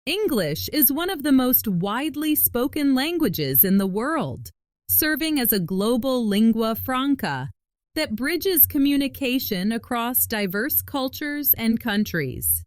English is one of the most widely spoken languages in the world, serving as a global lingua franca that bridges communication across diverse cultures and countries.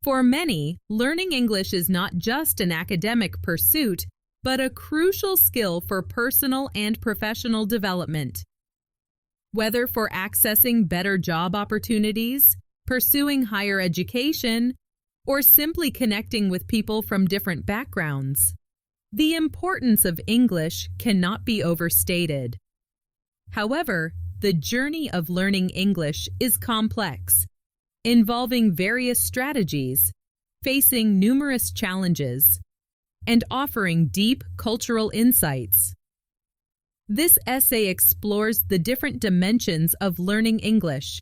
For many, learning English is not just an academic pursuit, but a crucial skill for personal and professional development. Whether for accessing better job opportunities, pursuing higher education, or simply connecting with people from different backgrounds, the importance of English cannot be overstated. However, the journey of learning English is complex, involving various strategies, facing numerous challenges, and offering deep cultural insights. This essay explores the different dimensions of learning English,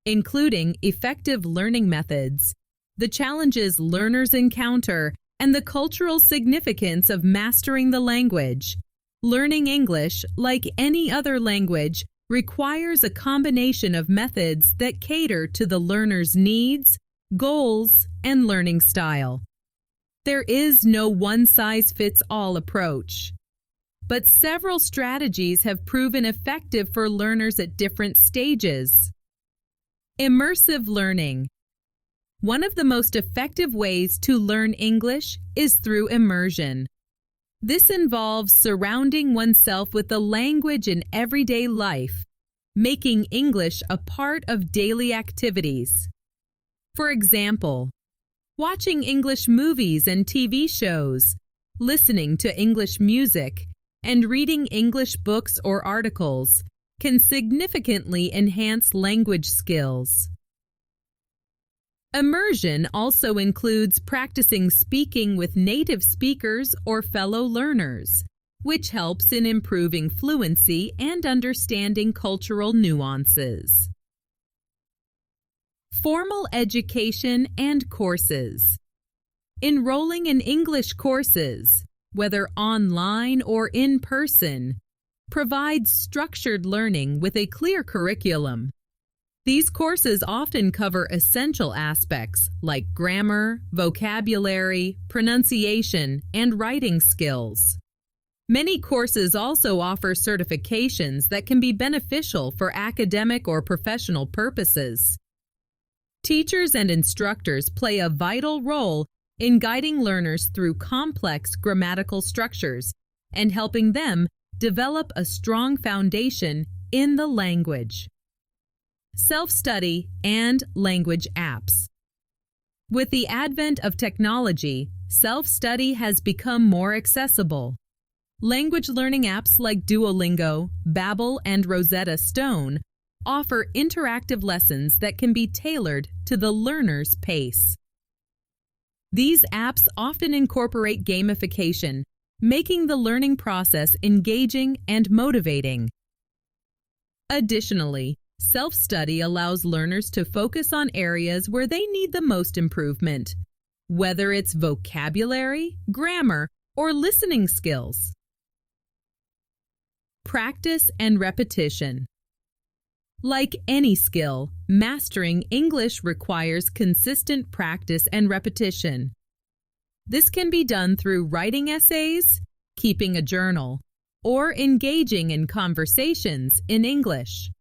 including effective learning methods, the challenges learners encounter, and the cultural significance of mastering the language. Learning English, like any other language, requires a combination of methods that cater to the learner's needs, goals, and learning style. There is no one-size-fits-all approach, but several strategies have proven effective for learners at different stages. Immersive learning. One of the most effective ways to learn English is through immersion. This involves surrounding oneself with the language in everyday life, making English a part of daily activities. For example, watching English movies and TV shows, listening to English music, and reading English books or articles can significantly enhance language skills. Immersion also includes practicing speaking with native speakers or fellow learners, which helps in improving fluency and understanding cultural nuances. Formal education and courses. Enrolling in English courses, whether online or in person, provides structured learning with a clear curriculum. These courses often cover essential aspects like grammar, vocabulary, pronunciation, and writing skills. Many courses also offer certifications that can be beneficial for academic or professional purposes. Teachers and instructors play a vital role in guiding learners through complex grammatical structures and helping them develop a strong foundation in the language. Self-study and language apps. With the advent of technology, self-study has become more accessible. Language learning apps like Duolingo, Babbel, and Rosetta Stone offer interactive lessons that can be tailored to the learner's pace. These apps often incorporate gamification, making the learning process engaging and motivating. Additionally, self-study allows learners to focus on areas where they need the most improvement, whether it's vocabulary, grammar, or listening skills. Practice and repetition. Like any skill, mastering English requires consistent practice and repetition. This can be done through writing essays, keeping a journal, or engaging in conversations in English.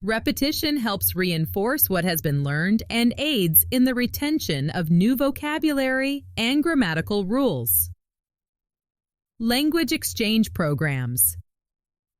Repetition helps reinforce what has been learned and aids in the retention of new vocabulary and grammatical rules. Language exchange programs,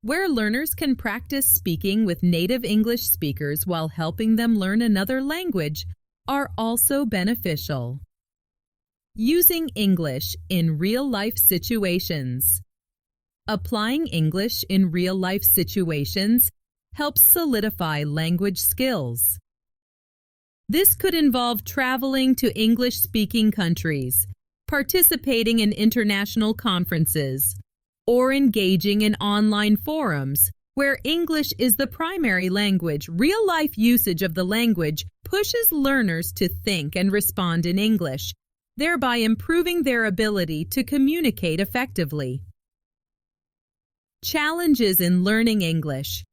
where learners can practice speaking with native English speakers while helping them learn another language, are also beneficial. Using English in real-life situations. Applying English in real-life situations helps solidify language skills. This could involve traveling to English-speaking countries, participating in international conferences, or engaging in online forums where English is the primary language. Real-life usage of the language pushes learners to think and respond in English, thereby improving their ability to communicate effectively. Challenges in learning English.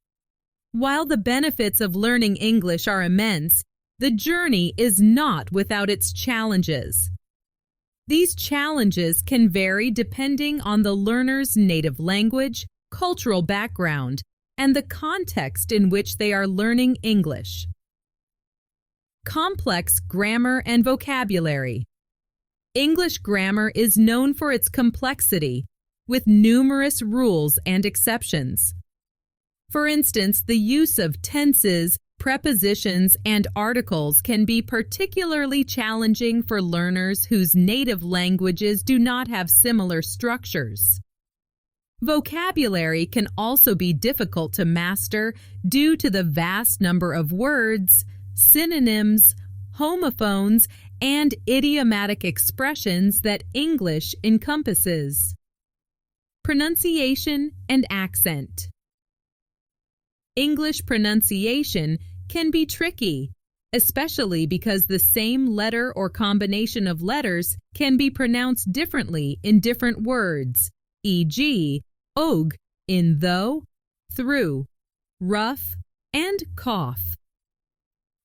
While the benefits of learning English are immense, the journey is not without its challenges. These challenges can vary depending on the learner's native language, cultural background, and the context in which they are learning English. Complex grammar and vocabulary. English grammar is known for its complexity, with numerous rules and exceptions. For instance, the use of tenses, prepositions, and articles can be particularly challenging for learners whose native languages do not have similar structures. Vocabulary can also be difficult to master due to the vast number of words, synonyms, homophones, and idiomatic expressions that English encompasses. Pronunciation and accent. English pronunciation can be tricky, especially because the same letter or combination of letters can be pronounced differently in different words, e.g., og in though, through, rough, and cough.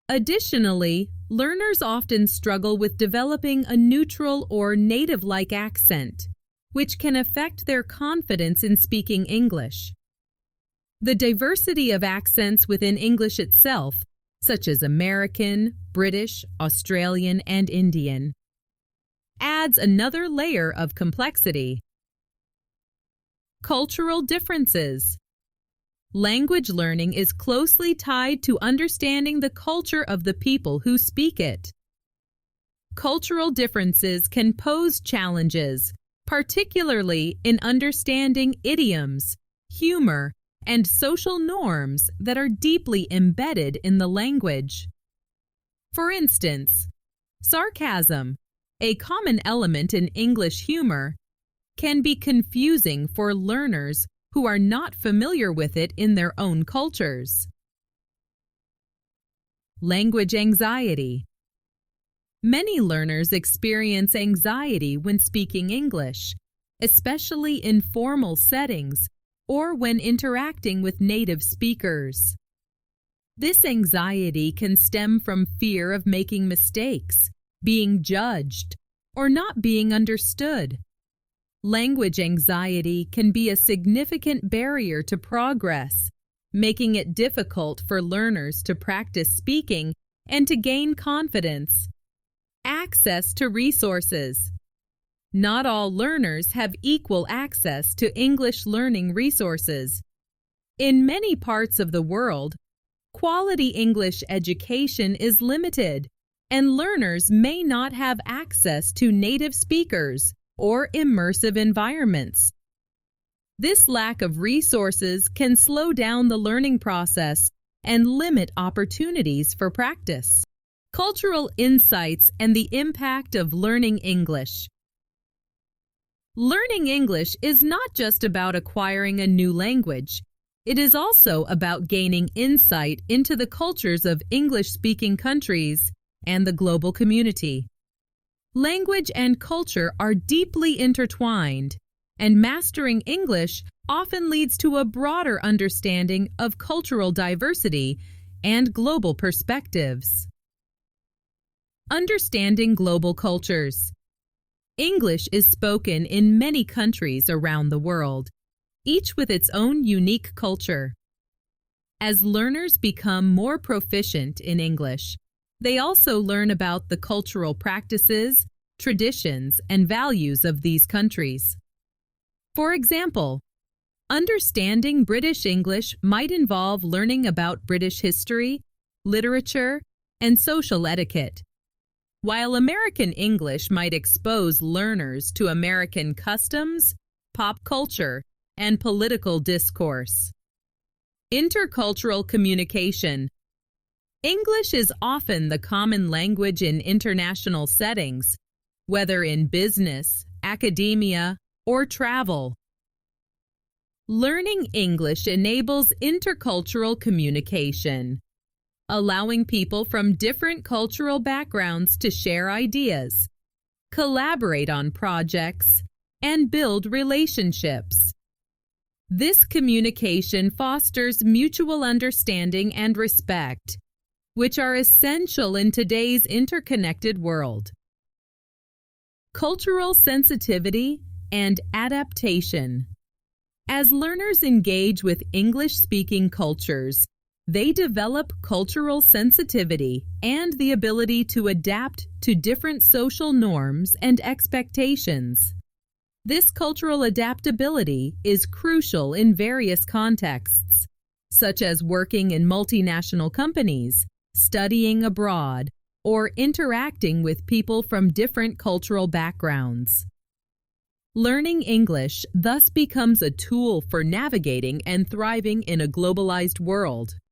Additionally, learners often struggle with developing a neutral or native-like accent, which can affect their confidence in speaking English. The diversity of accents within English itself, such as American, British, Australian, and Indian, adds another layer of complexity. Cultural differences. Language learning is closely tied to understanding the culture of the people who speak it. Cultural differences can pose challenges, particularly in understanding idioms, humor, and social norms that are deeply embedded in the language. For instance, sarcasm, a common element in English humor, can be confusing for learners who are not familiar with it in their own cultures. Language anxiety. Many learners experience anxiety when speaking English, especially in formal settings or when interacting with native speakers. This anxiety can stem from fear of making mistakes, being judged, or not being understood. Language anxiety can be a significant barrier to progress, making it difficult for learners to practice speaking and to gain confidence. Access to resources. Not all learners have equal access to English learning resources. In many parts of the world, quality English education is limited, and learners may not have access to native speakers or immersive environments. This lack of resources can slow down the learning process and limit opportunities for practice. Cultural insights and the impact of learning English. Learning English is not just about acquiring a new language. It is also about gaining insight into the cultures of English-speaking countries and the global community. Language and culture are deeply intertwined, and mastering English often leads to a broader understanding of cultural diversity and global perspectives. Understanding global cultures. English is spoken in many countries around the world, each with its own unique culture. As learners become more proficient in English, they also learn about the cultural practices, traditions, and values of these countries. For example, understanding British English might involve learning about British history, literature, and social etiquette, while American English might expose learners to American customs, pop culture, and political discourse. Intercultural communication. English is often the common language in international settings, whether in business, academia, or travel. Learning English enables intercultural communication, allowing people from different cultural backgrounds to share ideas, collaborate on projects, and build relationships. This communication fosters mutual understanding and respect, which are essential in today's interconnected world. Cultural sensitivity and adaptation. As learners engage with English-speaking cultures, they develop cultural sensitivity and the ability to adapt to different social norms and expectations. This cultural adaptability is crucial in various contexts, such as working in multinational companies, studying abroad, or interacting with people from different cultural backgrounds. Learning English thus becomes a tool for navigating and thriving in a globalized world.